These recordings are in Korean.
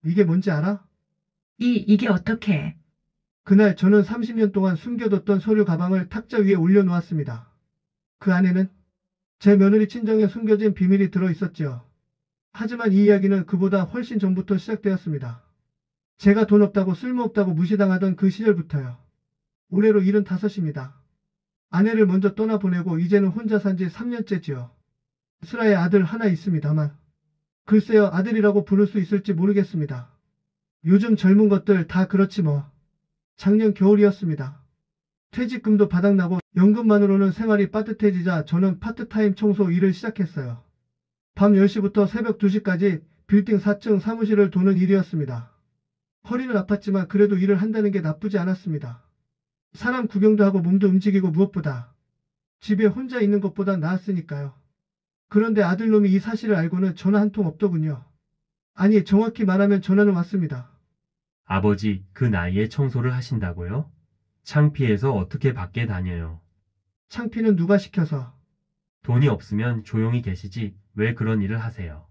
이게 뭔지 알아? 이게 어떻게? 그날 저는 30년 동안 숨겨뒀던 서류 가방을 탁자 위에 올려놓았습니다. 그 안에는 제 며느리 친정에 숨겨진 비밀이 들어 있었지요. 하지만 이 이야기는 그보다 훨씬 전부터 시작되었습니다. 제가 돈 없다고 쓸모없다고 무시당하던 그 시절부터요. 올해로 75입니다. 아내를 먼저 떠나보내고 이제는 혼자 산지 3년째지요. 슬아의 아들 하나 있습니다만 글쎄요 아들이라고 부를 수 있을지 모르겠습니다. 요즘 젊은 것들 다 그렇지 뭐. 작년 겨울이었습니다. 퇴직금도 바닥나고 연금만으로는 생활이 빠듯해지자 저는 파트타임 청소 일을 시작했어요. 밤 10시부터 새벽 2시까지 빌딩 4층 사무실을 도는 일이었습니다. 허리는 아팠지만 그래도 일을 한다는 게 나쁘지 않았습니다. 사람 구경도 하고 몸도 움직이고 무엇보다 집에 혼자 있는 것보다 나았으니까요. 그런데 아들놈이 이 사실을 알고는 전화 한 통 없더군요. 아니 정확히 말하면 전화는 왔습니다. 아버지, 그 나이에 청소를 하신다고요? 창피해서 어떻게 밖에 다녀요? 창피는 누가 시켜서. 돈이 없으면 조용히 계시지 왜 그런 일을 하세요?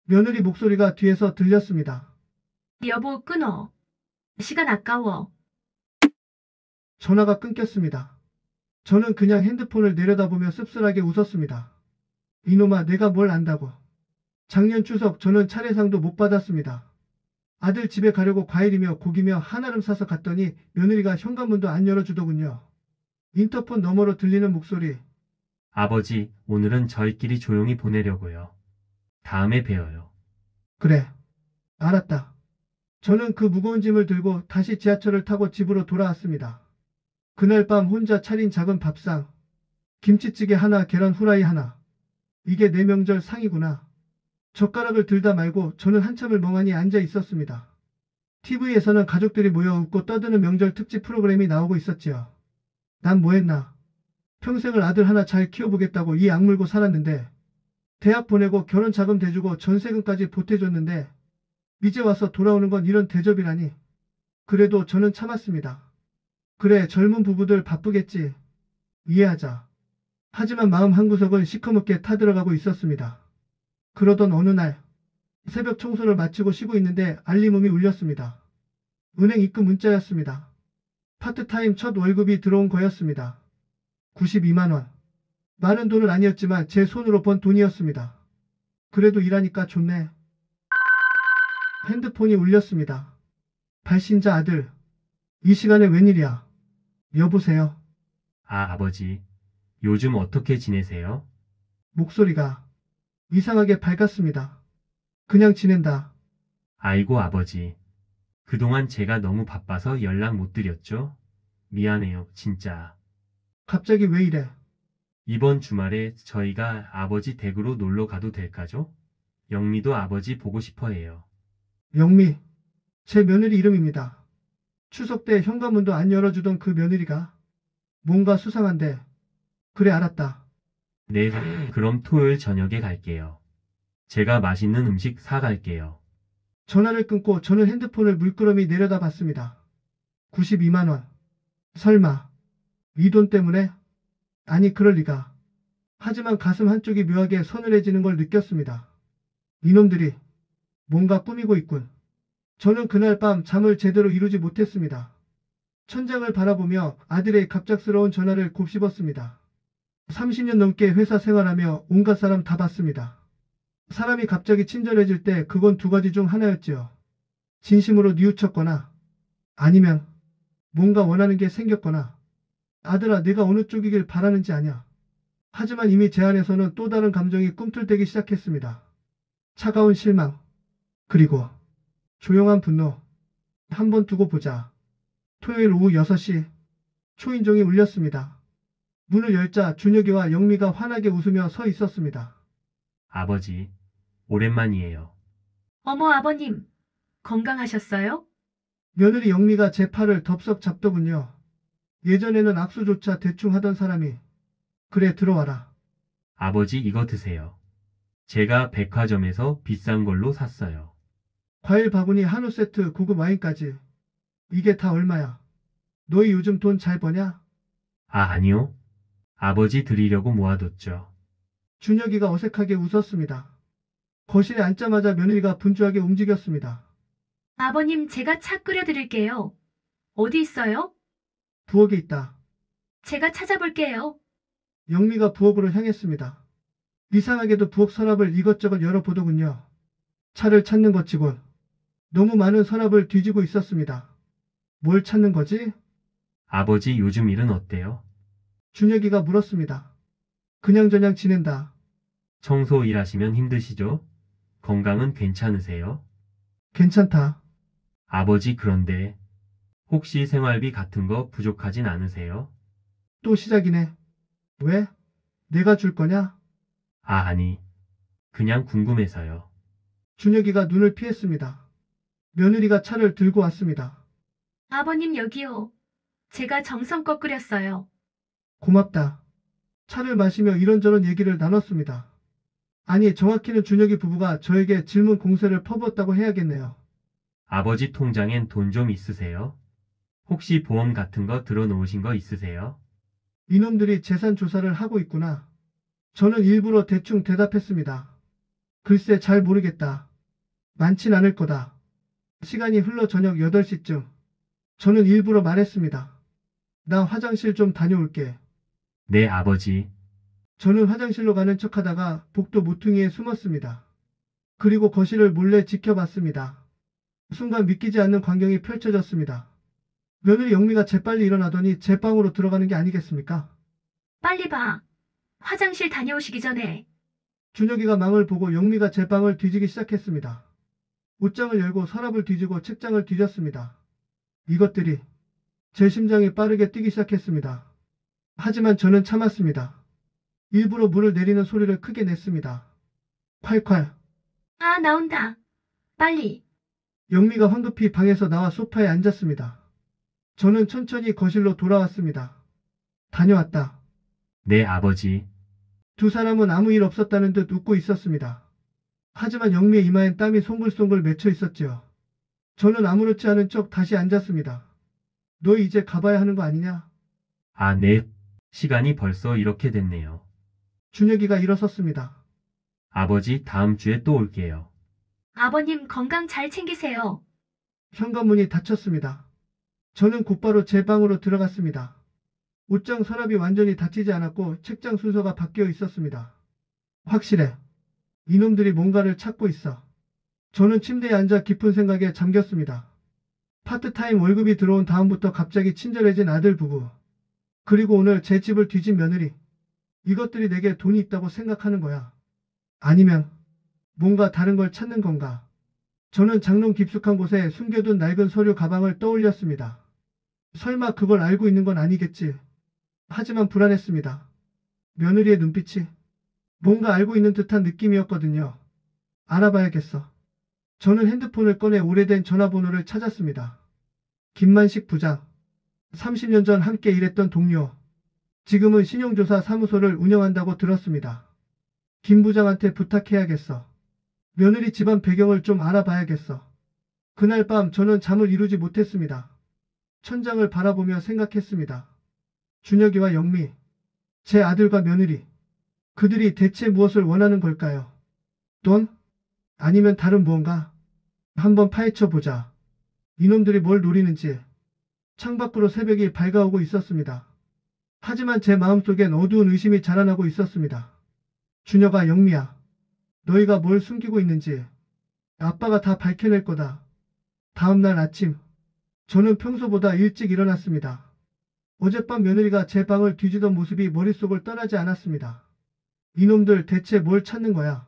며느리 목소리가 뒤에서 들렸습니다. 여보, 끊어. 시간 아까워. 전화가 끊겼습니다. 저는 그냥 핸드폰을 내려다보며 씁쓸하게 웃었습니다. 이놈아 내가 뭘 안다고. 작년 추석 저는 차례상도 못 받았습니다. 아들 집에 가려고 과일이며 고기며 한아름 사서 갔더니 며느리가 현관문도 안 열어주더군요. 인터폰 너머로 들리는 목소리. 아버지, 오늘은 저희끼리 조용히 보내려고요. 다음에 봬요. 그래. 알았다. 저는 그 무거운 짐을 들고 다시 지하철을 타고 집으로 돌아왔습니다. 그날 밤 혼자 차린 작은 밥상. 김치찌개 하나, 계란 후라이 하나. 이게 내 명절 상이구나. 젓가락을 들다 말고 저는 한참을 멍하니 앉아 있었습니다. TV에서는 가족들이 모여 웃고 떠드는 명절 특집 프로그램이 나오고 있었지요. 난 뭐했나. 평생을 아들 하나 잘 키워보겠다고 이 악물고 살았는데 대학 보내고 결혼 자금 대주고 전세금까지 보태줬는데 이제 와서 돌아오는 건 이런 대접이라니. 그래도 저는 참았습니다. 그래 젊은 부부들 바쁘겠지. 이해하자. 하지만 마음 한구석은 시커멓게 타들어가고 있었습니다. 그러던 어느 날 새벽 청소를 마치고 쉬고 있는데 알림음이 울렸습니다. 은행 입금 문자였습니다. 파트타임 첫 월급이 들어온 거였습니다. 92만 원. 많은 돈은 아니었지만 제 손으로 번 돈이었습니다. 그래도 일하니까 좋네. 핸드폰이 울렸습니다. 발신자 아들. 이 시간에 웬일이야. 여보세요. 아버지, 요즘 어떻게 지내세요? 목소리가 이상하게 밝았습니다. 그냥 지낸다. 아이고 아버지. 그동안 제가 너무 바빠서 연락 못 드렸죠? 미안해요, 진짜. 갑자기 왜 이래. 이번 주말에 저희가 아버지 댁으로 놀러 가도 될까죠? 영미도 아버지 보고 싶어 해요. 영미. 제 며느리 이름입니다. 추석 때 현관문도 안 열어주던 그 며느리가. 뭔가 수상한데. 그래 알았다. 네, 그럼 토요일 저녁에 갈게요. 제가 맛있는 음식 사갈게요. 전화를 끊고 저는 핸드폰을 물끄러미 내려다봤습니다. 92만 원. 설마 이 돈 때문에? 아니 그럴 리가. 하지만 가슴 한쪽이 묘하게 서늘해지는 걸 느꼈습니다. 이놈들이 뭔가 꾸미고 있군. 저는 그날 밤 잠을 제대로 이루지 못했습니다. 천장을 바라보며 아들의 갑작스러운 전화를 곱씹었습니다. 30년 넘게 회사 생활하며 온갖 사람 다 봤습니다. 사람이 갑자기 친절해질 때 그건 두 가지 중 하나였지요. 진심으로 뉘우쳤거나 아니면 뭔가 원하는 게 생겼거나. 아들아 내가 어느 쪽이길 바라는지 아냐. 하지만 이미 제 안에서는 또 다른 감정이 꿈틀대기 시작했습니다. 차가운 실망. 그리고 조용한 분노. 한번 두고 보자. 토요일 오후 6시 초인종이 울렸습니다. 문을 열자 준혁이와 영미가 환하게 웃으며 서 있었습니다. 아버지, 오랜만이에요. 어머, 아버님. 건강하셨어요? 며느리 영미가 제 팔을 덥석 잡더군요. 예전에는 악수조차 대충 하던 사람이. 그래 들어와라. 아버지 이거 드세요. 제가 백화점에서 비싼 걸로 샀어요. 과일 바구니 한우 세트 고급 와인까지. 이게 다 얼마야? 너희 요즘 돈 잘 버냐? 아니요. 아버지 드리려고 모아뒀죠. 준혁이가 어색하게 웃었습니다. 거실에 앉자마자 며느리가 분주하게 움직였습니다. 아버님, 제가 차 끓여드릴게요. 어디 있어요? 부엌에 있다. 제가 찾아볼게요. 영미가 부엌으로 향했습니다. 이상하게도 부엌 서랍을 이것저것 열어보더군요. 차를 찾는 것 치곤 너무 많은 서랍을 뒤지고 있었습니다. 뭘 찾는 거지? 아버지 요즘 일은 어때요? 준혁이가 물었습니다. 그냥저냥 지낸다. 청소 일하시면 힘드시죠? 건강은 괜찮으세요? 괜찮다. 아버지 그런데 혹시 생활비 같은 거 부족하진 않으세요? 또 시작이네. 왜? 내가 줄 거냐? 아니. 그냥 궁금해서요. 준혁이가 눈을 피했습니다. 며느리가 차를 들고 왔습니다. 아버님, 여기요. 제가 정성껏 끓였어요. 고맙다. 차를 마시며 이런저런 얘기를 나눴습니다. 아니, 정확히는 준혁이 부부가 저에게 질문 공세를 퍼붓었다고 해야겠네요. 아버지 통장엔 돈 좀 있으세요? 혹시 보험 같은 거 들어놓으신 거 있으세요? 이놈들이 재산 조사를 하고 있구나. 저는 일부러 대충 대답했습니다. 글쎄 잘 모르겠다. 많진 않을 거다. 시간이 흘러 저녁 8시쯤. 저는 일부러 말했습니다. 나 화장실 좀 다녀올게. 네, 아버지. 저는 화장실로 가는 척하다가 복도 모퉁이에 숨었습니다. 그리고 거실을 몰래 지켜봤습니다. 순간 믿기지 않는 광경이 펼쳐졌습니다. 며느리 영미가 재빨리 일어나더니 제 방으로 들어가는 게 아니겠습니까? 빨리 봐. 화장실 다녀오시기 전에. 준혁이가 망을 보고 영미가 제 방을 뒤지기 시작했습니다. 옷장을 열고 서랍을 뒤지고 책장을 뒤졌습니다. 이것들이 제 심장이 빠르게 뛰기 시작했습니다. 하지만 저는 참았습니다. 일부러 물을 내리는 소리를 크게 냈습니다. 콸콸. 아, 나온다. 빨리. 영미가 황급히 방에서 나와 소파에 앉았습니다. 저는 천천히 거실로 돌아왔습니다. 다녀왔다. 네, 아버지. 두 사람은 아무 일 없었다는 듯 웃고 있었습니다. 하지만 영미의 이마엔 땀이 송글송글 맺혀 있었지요. 저는 아무렇지 않은 척 다시 앉았습니다. 너 이제 가봐야 하는 거 아니냐? 아, 네. 시간이 벌써 이렇게 됐네요. 준혁이가 일어섰습니다. 아버지 다음 주에 또 올게요. 아버님, 건강 잘 챙기세요. 현관문이 닫혔습니다. 저는 곧바로 제 방으로 들어갔습니다. 옷장 서랍이 완전히 닫히지 않았고 책장 순서가 바뀌어 있었습니다. 확실해. 이놈들이 뭔가를 찾고 있어. 저는 침대에 앉아 깊은 생각에 잠겼습니다. 파트타임 월급이 들어온 다음부터 갑자기 친절해진 아들 부부. 그리고 오늘 제 집을 뒤진 며느리. 이것들이 내게 돈이 있다고 생각하는 거야. 아니면 뭔가 다른 걸 찾는 건가. 저는 장롱 깊숙한 곳에 숨겨둔 낡은 서류 가방을 떠올렸습니다. 설마 그걸 알고 있는 건 아니겠지. 하지만 불안했습니다. 며느리의 눈빛이 뭔가 알고 있는 듯한 느낌이었거든요. 알아봐야겠어. 저는 핸드폰을 꺼내 오래된 전화번호를 찾았습니다. 김만식 부장. 30년 전 함께 일했던 동료. 지금은 신용조사 사무소를 운영한다고 들었습니다. 김 부장한테 부탁해야겠어. 며느리 집안 배경을 좀 알아봐야겠어. 그날 밤 저는 잠을 이루지 못했습니다. 천장을 바라보며 생각했습니다. 준혁이와 영미, 제 아들과 며느리. 그들이 대체 무엇을 원하는 걸까요? 돈? 아니면 다른 무언가? 한번 파헤쳐 보자. 이놈들이 뭘 노리는지. 창밖으로 새벽이 밝아오고 있었습니다. 하지만 제 마음속엔 어두운 의심이 자라나고 있었습니다. 준혁아, 영미야. 너희가 뭘 숨기고 있는지 아빠가 다 밝혀낼 거다. 다음날 아침, 저는 평소보다 일찍 일어났습니다. 어젯밤 며느리가 제 방을 뒤지던 모습이 머릿속을 떠나지 않았습니다. 이놈들 대체 뭘 찾는 거야?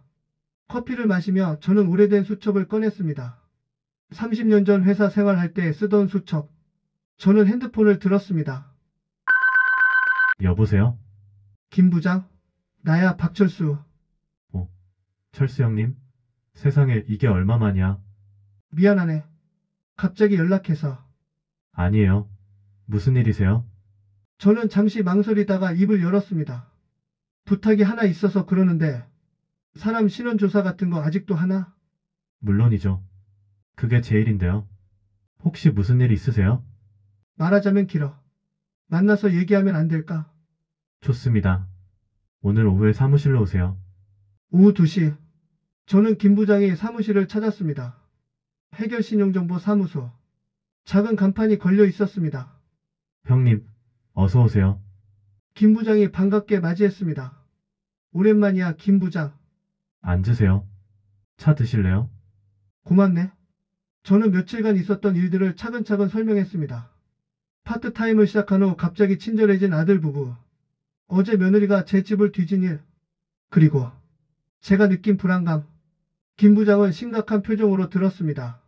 커피를 마시며 저는 오래된 수첩을 꺼냈습니다. 30년 전 회사 생활할 때 쓰던 수첩. 저는 핸드폰을 들었습니다. 여보세요? 김 부장? 나야, 박철수. 철수 형님? 세상에 이게 얼마만이야? 미안하네. 갑자기 연락해서. 아니에요. 무슨 일이세요? 저는 잠시 망설이다가 입을 열었습니다. 부탁이 하나 있어서 그러는데 사람 신원조사 같은 거 아직도 하나? 물론이죠. 그게 제 일인데요. 혹시 무슨 일 있으세요? 말하자면 길어. 만나서 얘기하면 안 될까? 좋습니다. 오늘 오후에 사무실로 오세요. 오후 2시. 저는 김 부장의 사무실을 찾았습니다. 해결신용정보사무소. 작은 간판이 걸려 있었습니다. 형님, 어서 오세요. 김 부장이 반갑게 맞이했습니다. 오랜만이야, 김 부장. 앉으세요. 차 드실래요? 고맙네. 저는 며칠간 있었던 일들을 차근차근 설명했습니다. 파트타임을 시작한 후 갑자기 친절해진 아들 부부. 어제 며느리가 제 집을 뒤진 일. 그리고 제가 느낀 불안감. 김 부장은 심각한 표정으로 들었습니다.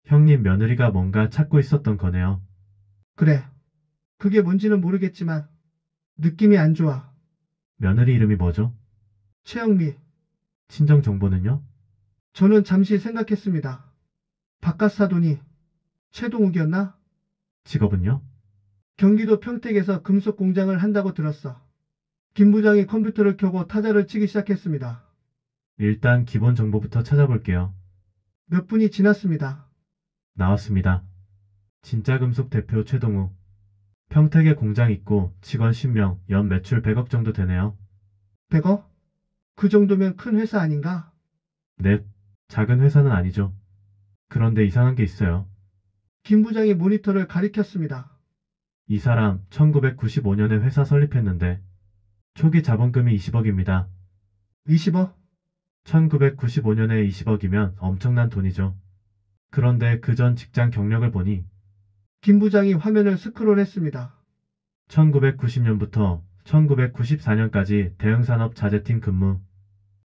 형님 며느리가 뭔가 찾고 있었던 거네요. 그래. 그게 뭔지는 모르겠지만 느낌이 안 좋아. 며느리 이름이 뭐죠? 최영미. 친정 정보는요? 저는 잠시 생각했습니다. 바깥 사돈이 최동욱이었나? 직업은요? 경기도 평택에서 금속 공장을 한다고 들었어. 김 부장이 컴퓨터를 켜고 타자를 치기 시작했습니다. 일단 기본 정보부터 찾아볼게요. 몇 분이 지났습니다. 나왔습니다. 진짜금속 대표 최동우. 평택에 공장 있고 직원 10명, 연 매출 100억 정도 되네요. 100억? 그 정도면 큰 회사 아닌가? 넷, 작은 회사는 아니죠. 그런데 이상한 게 있어요. 김 부장이 모니터를 가리켰습니다. 이 사람 1995년에 회사 설립했는데 초기 자본금이 20억입니다. 20억? 1995년에 20억이면 엄청난 돈이죠. 그런데 그 전 직장 경력을 보니 김 부장이 화면을 스크롤했습니다. 1990년부터 1994년까지 대형산업 자재팀 근무.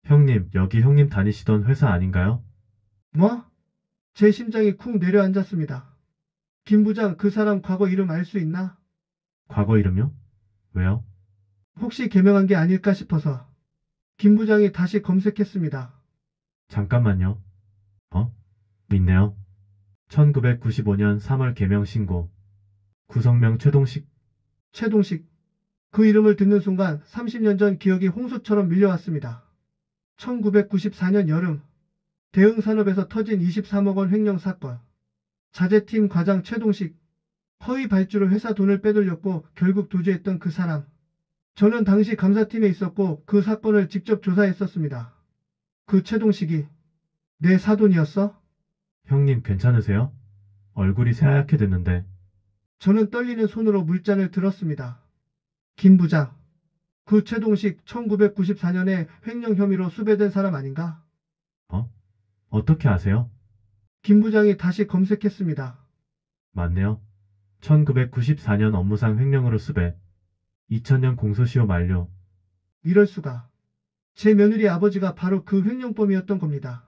형님, 여기 형님 다니시던 회사 아닌가요? 뭐? 제 심장이 쿵 내려앉았습니다. 김 부장, 그 사람 과거 이름 알 수 있나? 과거 이름요? 왜요? 혹시 개명한 게 아닐까 싶어서. 김 부장이 다시 검색했습니다. 잠깐만요. 있네요. 1995년 3월 개명 신고. 구성명 최동식. 최동식. 그 이름을 듣는 순간 30년 전 기억이 홍수처럼 밀려왔습니다. 1994년 여름. 대흥산업에서 터진 23억 원 횡령 사건. 자재팀 과장 최동식. 허위 발주로 회사 돈을 빼돌렸고 결국 도주했던 그 사람. 저는 당시 감사팀에 있었고 그 사건을 직접 조사했었습니다. 그 최동식이 내 사돈이었어? 형님 괜찮으세요? 얼굴이 새하얗게 됐는데. 저는 떨리는 손으로 물잔을 들었습니다. 김 부장. 그 최동식 1994년에 횡령 혐의로 수배된 사람 아닌가? 어떻게 아세요? 김 부장이 다시 검색했습니다. 맞네요. 1994년 업무상 횡령으로 수배. 2000년 공소시효 만료. 이럴 수가. 제 며느리 아버지가 바로 그 횡령범이었던 겁니다.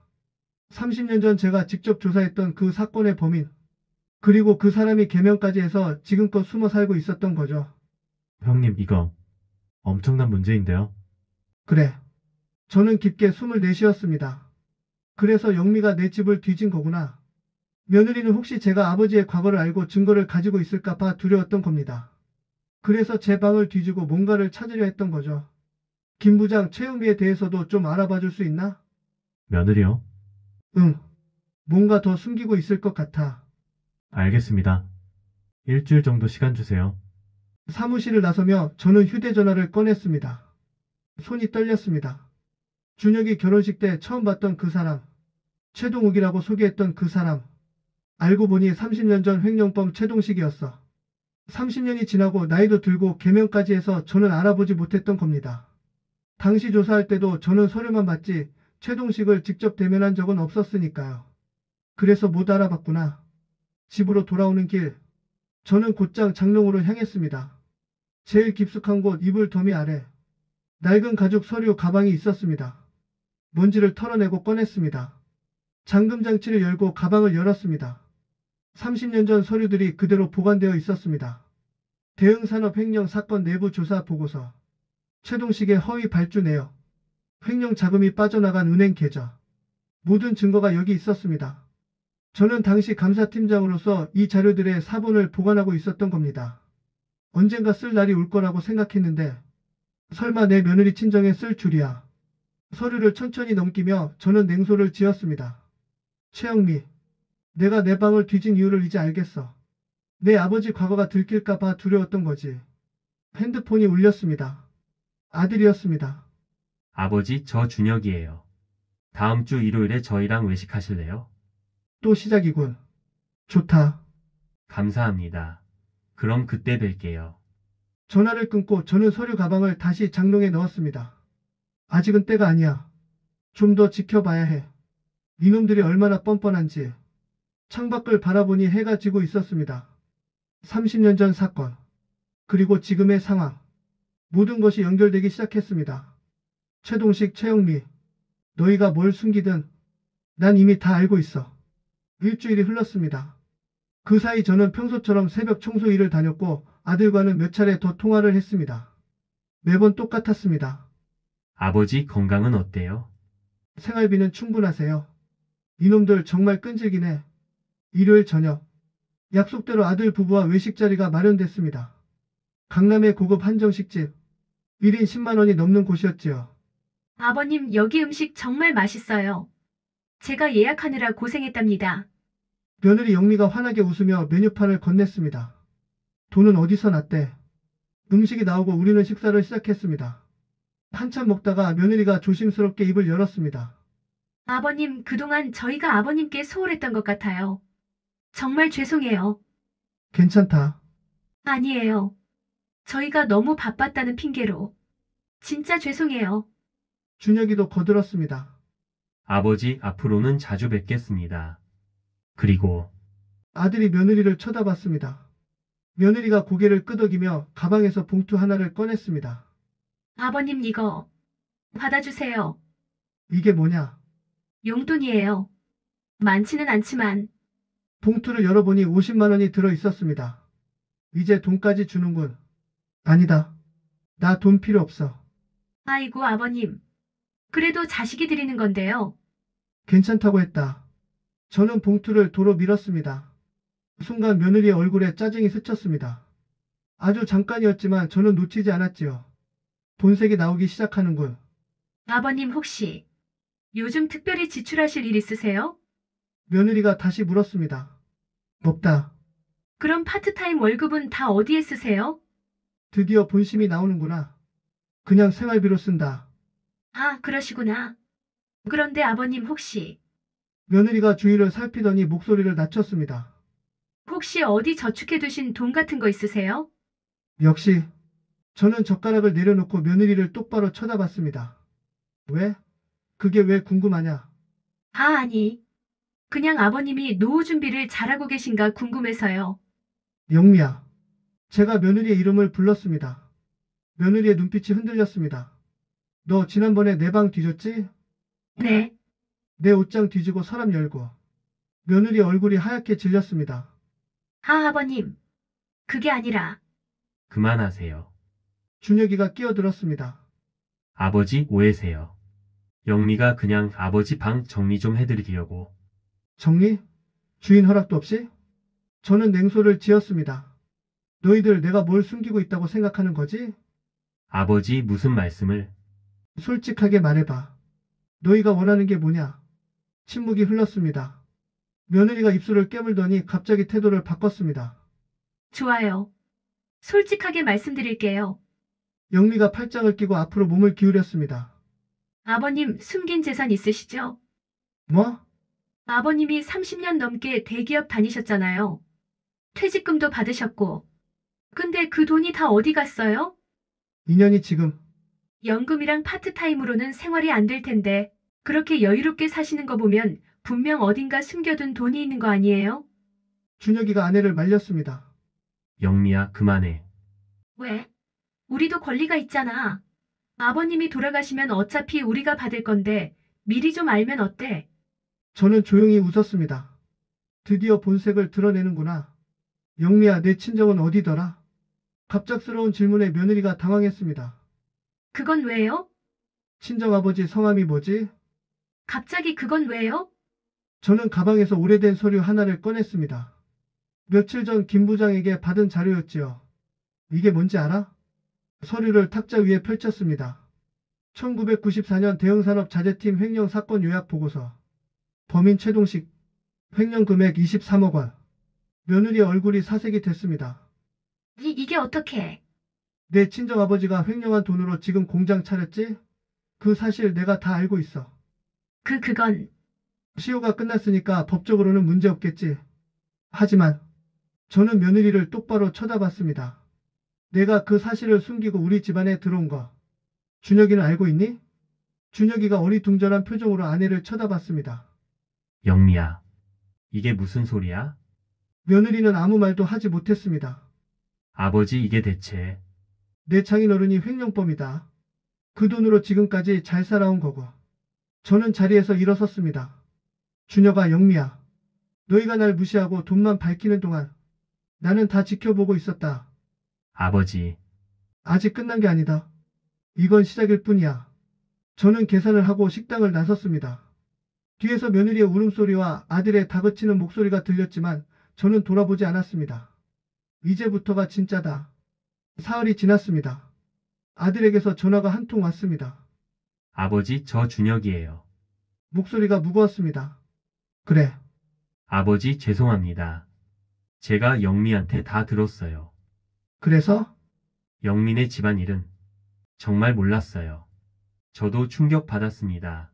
30년 전 제가 직접 조사했던 그 사건의 범인. 그리고 그 사람이 개명까지 해서 지금껏 숨어 살고 있었던 거죠. 형님 이거 엄청난 문제인데요. 그래. 저는 깊게 숨을 내쉬었습니다. 그래서 영미가 내 집을 뒤진 거구나. 며느리는 혹시 제가 아버지의 과거를 알고 증거를 가지고 있을까 봐 두려웠던 겁니다. 그래서 제 방을 뒤지고 뭔가를 찾으려 했던 거죠. 김 부장, 최영미에 대해서도 좀 알아봐 줄 수 있나? 며느리요? 응. 뭔가 더 숨기고 있을 것 같아. 알겠습니다. 일주일 정도 시간 주세요. 사무실을 나서며 저는 휴대전화를 꺼냈습니다. 손이 떨렸습니다. 준혁이 결혼식 때 처음 봤던 그 사람. 최동욱이라고 소개했던 그 사람. 알고 보니 30년 전 횡령범 최동식이었어. 30년이 지나고 나이도 들고 개명까지 해서 저는 알아보지 못했던 겁니다. 당시 조사할 때도 저는 서류만 봤지 최동식을 직접 대면한 적은 없었으니까요. 그래서 못 알아봤구나. 집으로 돌아오는 길. 저는 곧장 장롱으로 향했습니다. 제일 깊숙한 곳 이불 더미 아래. 낡은 가죽 서류 가방이 있었습니다. 먼지를 털어내고 꺼냈습니다. 잠금 장치를 열고 가방을 열었습니다. 30년 전 서류들이 그대로 보관되어 있었습니다. 대흥산업 횡령 사건 내부 조사 보고서. 최동식의 허위 발주 내역. 횡령 자금이 빠져나간 은행 계좌. 모든 증거가 여기 있었습니다. 저는 당시 감사팀장으로서 이 자료들의 사본을 보관하고 있었던 겁니다. 언젠가 쓸 날이 올 거라고 생각했는데 설마 내 며느리 친정에 쓸 줄이야. 서류를 천천히 넘기며 저는 냉소를 지었습니다. 최영미, 내가 내 방을 뒤진 이유를 이제 알겠어. 내 아버지 과거가 들킬까 봐 두려웠던 거지. 핸드폰이 울렸습니다. 아들이었습니다. 아버지, 저 준혁이에요. 다음 주 일요일에 저희랑 외식하실래요? 또 시작이군. 좋다. 감사합니다. 그럼 그때 뵐게요. 전화를 끊고 저는 서류 가방을 다시 장롱에 넣었습니다. 아직은 때가 아니야. 좀 더 지켜봐야 해. 이놈들이 얼마나 뻔뻔한지. 창밖을 바라보니 해가 지고 있었습니다. 30년 전 사건, 그리고 지금의 상황. 모든 것이 연결되기 시작했습니다. 최동식, 최영미, 너희가 뭘 숨기든 난 이미 다 알고 있어. 일주일이 흘렀습니다. 그 사이 저는 평소처럼 새벽 청소 일을 다녔고 아들과는 몇 차례 더 통화를 했습니다. 매번 똑같았습니다. 아버지 건강은 어때요? 생활비는 충분하세요. 이놈들 정말 끈질기네. 일요일 저녁, 약속대로 아들 부부와 외식 자리가 마련됐습니다. 강남의 고급 한정식집, 1인 10만 원이 넘는 곳이었지요. 아버님, 여기 음식 정말 맛있어요. 제가 예약하느라 고생했답니다. 며느리 영미가 환하게 웃으며 메뉴판을 건넸습니다. 돈은 어디서 났대? 음식이 나오고 우리는 식사를 시작했습니다. 한참 먹다가 며느리가 조심스럽게 입을 열었습니다. 아버님, 그동안 저희가 아버님께 소홀했던 것 같아요. 정말 죄송해요. 괜찮다. 아니에요. 저희가 너무 바빴다는 핑계로. 진짜 죄송해요. 준혁이도 거들었습니다. 아버지 앞으로는 자주 뵙겠습니다. 그리고 아들이 며느리를 쳐다봤습니다. 며느리가 고개를 끄덕이며 가방에서 봉투 하나를 꺼냈습니다. 아버님, 이거 받아주세요. 이게 뭐냐? 용돈이에요. 많지는 않지만. 봉투를 열어보니 50만 원이 들어 있었습니다. 이제 돈까지 주는군. 아니다. 나 돈 필요 없어. 아이고, 아버님. 그래도 자식이 드리는 건데요. 괜찮다고 했다. 저는 봉투를 도로 밀었습니다. 순간 며느리의 얼굴에 짜증이 스쳤습니다. 아주 잠깐이었지만 저는 놓치지 않았지요. 본색이 나오기 시작하는군. 아버님, 혹시 요즘 특별히 지출하실 일 있으세요? 며느리가 다시 물었습니다. 없다. 그럼 파트타임 월급은 다 어디에 쓰세요? 드디어 본심이 나오는구나. 그냥 생활비로 쓴다. 아, 그러시구나. 그런데 아버님, 혹시 며느리가 주위를 살피더니 목소리를 낮췄습니다. 혹시 어디 저축해 두신 돈 같은 거 있으세요? 역시 저는 젓가락을 내려놓고 며느리를 똑바로 쳐다봤습니다. 왜? 그게 왜 궁금하냐? 아, 아니. 그냥 아버님이 노후 준비를 잘하고 계신가 궁금해서요. 영미야. 제가 며느리의 이름을 불렀습니다. 며느리의 눈빛이 흔들렸습니다. 너 지난번에 내 방 뒤졌지? 네. 내 옷장 뒤지고 서랍 열고. 며느리 얼굴이 하얗게 질렸습니다. 아, 아버님. 그게 아니라. 그만하세요. 준혁이가 끼어들었습니다. 아버지 오해세요. 영미가 그냥 아버지 방 정리 좀 해드리려고. 정리? 주인 허락도 없이? 저는 냉소를 지었습니다. 너희들 내가 뭘 숨기고 있다고 생각하는 거지? 아버지 무슨 말씀을? 솔직하게 말해봐. 너희가 원하는 게 뭐냐? 침묵이 흘렀습니다. 며느리가 입술을 깨물더니 갑자기 태도를 바꿨습니다. 좋아요. 솔직하게 말씀드릴게요. 영미가 팔짱을 끼고 앞으로 몸을 기울였습니다. 아버님, 숨긴 재산 있으시죠? 뭐? 아버님이 30년 넘게 대기업 다니셨잖아요. 퇴직금도 받으셨고. 근데 그 돈이 다 어디 갔어요? 인연이 지금 연금이랑 파트타임으로는 생활이 안 될 텐데, 그렇게 여유롭게 사시는 거 보면 분명 어딘가 숨겨둔 돈이 있는 거 아니에요? 준혁이가 아내를 말렸습니다. 영미야 그만해. 왜? 우리도 권리가 있잖아. 아버님이 돌아가시면 어차피 우리가 받을 건데, 미리 좀 알면 어때? 저는 조용히 웃었습니다. 드디어 본색을 드러내는구나. 영미야, 내 친정은 어디더라? 갑작스러운 질문에 며느리가 당황했습니다. 그건 왜요? 친정아버지 성함이 뭐지? 갑자기 그건 왜요? 저는 가방에서 오래된 서류 하나를 꺼냈습니다. 며칠 전 김 부장에게 받은 자료였지요. 이게 뭔지 알아? 서류를 탁자 위에 펼쳤습니다. 1994년 대형산업 자재팀 횡령 사건 요약 보고서. 범인 최동식. 횡령 금액 23억 원. 며느리 얼굴이 사색이 됐습니다. 이게 어떻게? 내 친정아버지가 횡령한 돈으로 지금 공장 차렸지? 그 사실 내가 다 알고 있어. 그건 시효가 끝났으니까 법적으로는 문제 없겠지. 하지만 저는 며느리를 똑바로 쳐다봤습니다. 내가 그 사실을 숨기고 우리 집안에 들어온 거 준혁이는 알고 있니? 준혁이가 어리둥절한 표정으로 아내를 쳐다봤습니다. 영미야, 이게 무슨 소리야? 며느리는 아무 말도 하지 못했습니다. 아버지 이게 대체. 내 장인어른이 횡령범이다. 그 돈으로 지금까지 잘 살아온 거고. 저는 자리에서 일어섰습니다. 준혁아, 영미야. 너희가 날 무시하고 돈만 밝히는 동안 나는 다 지켜보고 있었다. 아버지, 아직 끝난 게 아니다. 이건 시작일 뿐이야. 저는 계산을 하고 식당을 나섰습니다. 뒤에서 며느리의 울음소리와 아들의 다그치는 목소리가 들렸지만 저는 돌아보지 않았습니다. 이제부터가 진짜다. 사흘이 지났습니다. 아들에게서 전화가 한 통 왔습니다. 아버지 저 준혁이에요. 목소리가 무거웠습니다. 그래, 아버지 죄송합니다. 제가 영미한테 다 들었어요. 그래서? 영민의 집안일은 정말 몰랐어요. 저도 충격받았습니다.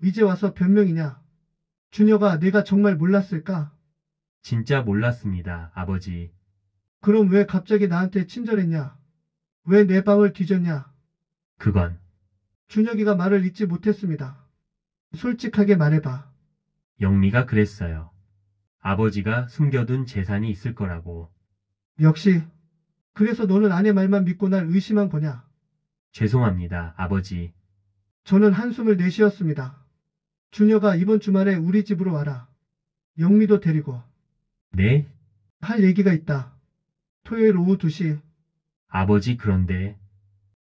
이제 와서 변명이냐? 준혁아, 내가 정말 몰랐을까? 진짜 몰랐습니다, 아버지. 그럼 왜 갑자기 나한테 친절했냐? 왜 내 방을 뒤졌냐? 그건 준혁이가 말을 잇지 못했습니다. 솔직하게 말해봐. 영미가 그랬어요. 아버지가 숨겨둔 재산이 있을 거라고. 역시. 그래서 너는 아내 말만 믿고 날 의심한 거냐? 죄송합니다, 아버지. 저는 한숨을 내쉬었습니다. 준혁아, 이번 주말에 우리 집으로 와라. 영미도 데리고. 네? 할 얘기가 있다. 토요일 오후 2시. 아버지 그런데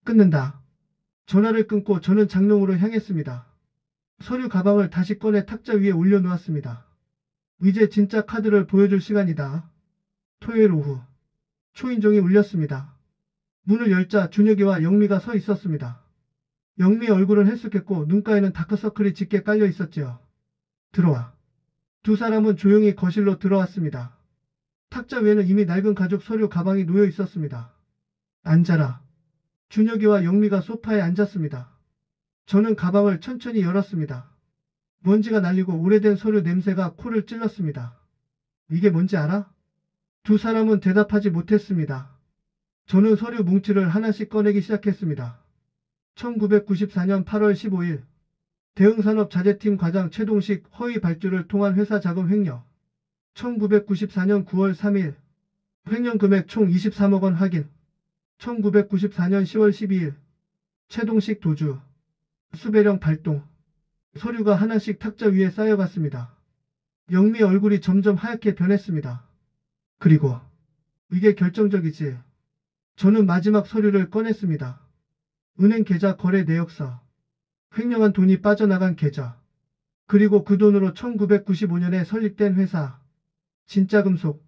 끊는다. 전화를 끊고 저는 장롱으로 향했습니다. 서류 가방을 다시 꺼내 탁자 위에 올려놓았습니다. 이제 진짜 카드를 보여줄 시간이다. 토요일 오후. 초인종이 울렸습니다. 문을 열자 준혁이와 영미가 서 있었습니다. 영미의 얼굴은 헬쑥했고 눈가에는 다크서클이 짙게 깔려 있었지요. 들어와. 두 사람은 조용히 거실로 들어왔습니다. 탁자 위에는 이미 낡은 가죽 서류 가방이 놓여 있었습니다. 앉아라. 준혁이와 영미가 소파에 앉았습니다. 저는 가방을 천천히 열었습니다. 먼지가 날리고 오래된 서류 냄새가 코를 찔렀습니다. 이게 뭔지 알아? 두 사람은 대답하지 못했습니다. 저는 서류 뭉치를 하나씩 꺼내기 시작했습니다. 1994년 8월 15일 대응산업자재팀 과장 최동식 허위 발주를 통한 회사 자금 횡령. 1994년 9월 3일 횡령 금액 총 23억 원 확인. 1994년 10월 12일 최동식 도주. 수배령 발동. 서류가 하나씩 탁자 위에 쌓여갔습니다. 영미의 얼굴이 점점 하얗게 변했습니다. 그리고 이게 결정적이지. 저는 마지막 서류를 꺼냈습니다. 은행 계좌 거래 내역서. 횡령한 돈이 빠져나간 계좌. 그리고 그 돈으로 1995년에 설립된 회사. 진짜금속.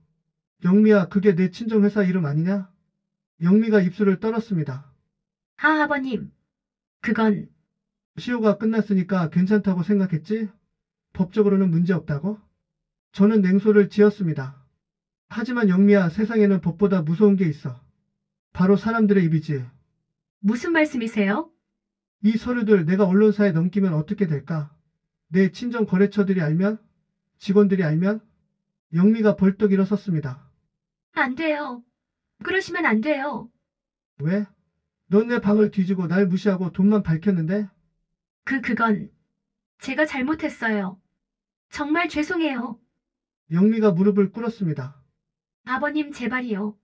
영미야, 그게 내 친정회사 이름 아니냐? 영미가 입술을 떨었습니다. 아버님. 그건 시효가 끝났으니까 괜찮다고 생각했지? 법적으로는 문제 없다고? 저는 냉소를 지었습니다. 하지만 영미야, 세상에는 법보다 무서운 게 있어. 바로 사람들의 입이지. 무슨 말씀이세요? 이 서류들 내가 언론사에 넘기면 어떻게 될까? 내 친정 거래처들이 알면? 직원들이 알면? 영미가 벌떡 일어섰습니다. 안 돼요. 그러시면 안 돼요. 왜? 넌 내 방을 뒤지고 날 무시하고 돈만 밝혔는데? 그건 제가 잘못했어요. 정말 죄송해요. 영미가 무릎을 꿇었습니다. 아버님 제발이요.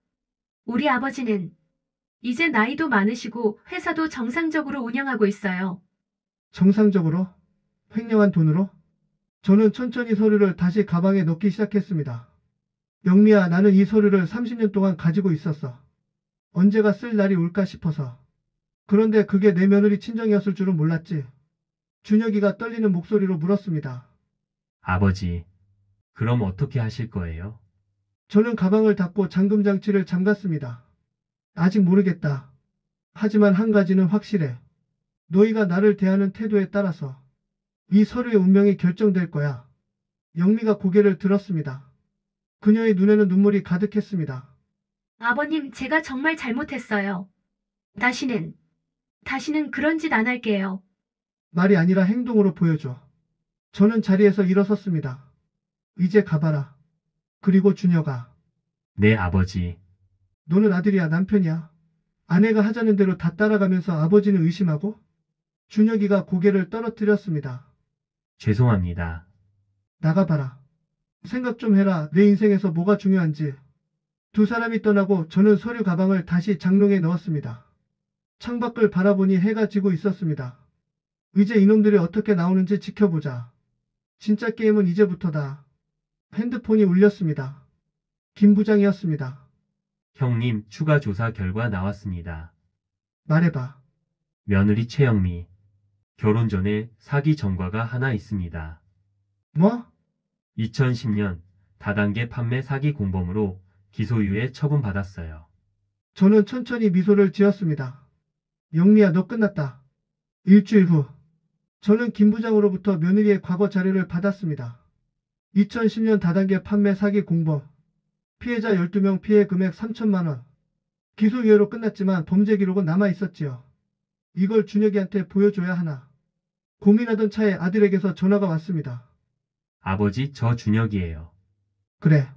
우리 아버지는 이제 나이도 많으시고 회사도 정상적으로 운영하고 있어요. 정상적으로? 횡령한 돈으로? 저는 천천히 서류를 다시 가방에 넣기 시작했습니다. 영미야, 나는 이 서류를 30년 동안 가지고 있었어. 언제가 쓸 날이 올까 싶어서. 그런데 그게 내 며느리 친정이었을 줄은 몰랐지. 준혁이가 떨리는 목소리로 물었습니다. 아버지, 그럼 어떻게 하실 거예요? 저는 가방을 닫고 잠금 장치를 잠갔습니다. 아직 모르겠다. 하지만 한 가지는 확실해. 너희가 나를 대하는 태도에 따라서 이 서류의 운명이 결정될 거야. 영미가 고개를 들었습니다. 그녀의 눈에는 눈물이 가득했습니다. 아버님, 제가 정말 잘못했어요. 다시는 그런 짓 안 할게요. 말이 아니라 행동으로 보여줘. 저는 자리에서 일어섰습니다. 이제 가봐라. 그리고 준혁아, 네, 아버지. 너는 아들이야, 남편이야. 아내가 하자는 대로 다 따라가면서 아버지는 의심하고? 준혁이가 고개를 떨어뜨렸습니다. 죄송합니다. 나가봐라. 생각 좀 해라. 내 인생에서 뭐가 중요한지. 두 사람이 떠나고 저는 서류 가방을 다시 장롱에 넣었습니다. 창밖을 바라보니 해가 지고 있었습니다. 이제 이놈들이 어떻게 나오는지 지켜보자. 진짜 게임은 이제부터다. 핸드폰이 울렸습니다. 김 부장이었습니다. 형님, 추가 조사 결과 나왔습니다. 말해봐. 며느리 최영미. 결혼 전에 사기 전과가 하나 있습니다. 뭐? 2010년 다단계 판매 사기 공범으로 기소유예 처분받았어요. 저는 천천히 미소를 지었습니다. 영미야, 너 끝났다. 일주일 후, 저는 김 부장으로부터 며느리의 과거 자료를 받았습니다. 2010년 다단계 판매 사기 공범, 피해자 12명, 피해 금액 3천만 원. 기소유예로 끝났지만 범죄 기록은 남아 있었지요. 이걸 준혁이한테 보여줘야 하나. 고민하던 차에 아들에게서 전화가 왔습니다. 아버지, 저 준혁이에요. 그래,